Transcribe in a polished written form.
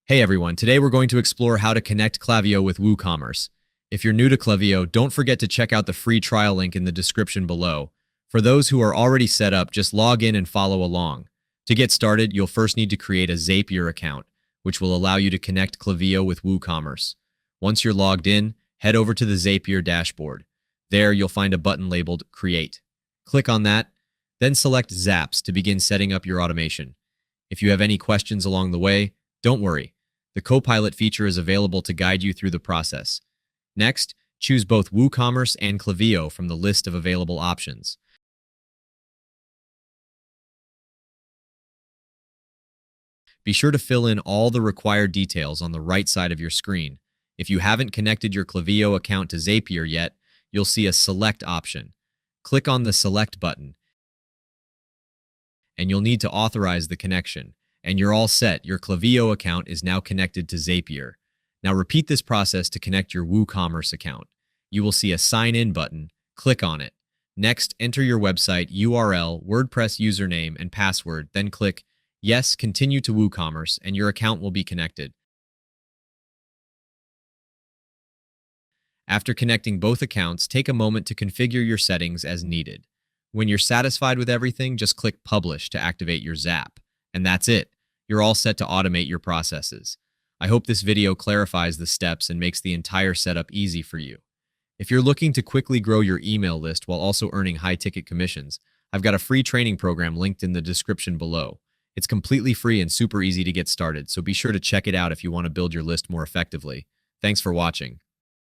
Hey everyone, today we're going to explore how to connect Klaviyo with WooCommerce. If you're new to Klaviyo, don't forget to check out the free trial link in the description below. For those who are already set up, just log in and follow along. To get started, you'll first need to create a Zapier account, which will allow you to connect Klaviyo with WooCommerce. Once you're logged in, head over to the Zapier dashboard. There, you'll find a button labeled Create. Click on that, then select Zaps to begin setting up your automation. If you have any questions along the way, don't worry. The Copilot feature is available to guide you through the process. Next, choose both WooCommerce and Klaviyo from the list of available options. Be sure to fill in all the required details on the right side of your screen. If you haven't connected your Klaviyo account to Zapier yet, you'll see a Select option. Click on the Select button, and you'll need to authorize the connection. And you're all set. Your Klaviyo account is now connected to Zapier. Now repeat this process to connect your WooCommerce account. You will see a Sign In button. Click on it. Next, enter your website URL, WordPress username, and password. Then click Yes, continue to WooCommerce, and your account will be connected. After connecting both accounts, take a moment to configure your settings as needed. When you're satisfied with everything, just click Publish to activate your Zap. And that's it. You're all set to automate your processes. I hope this video clarifies the steps and makes the entire setup easy for you. If you're looking to quickly grow your email list while also earning high-ticket commissions, I've got a free training program linked in the description below. It's completely free and super easy to get started, so be sure to check it out if you want to build your list more effectively. Thanks for watching.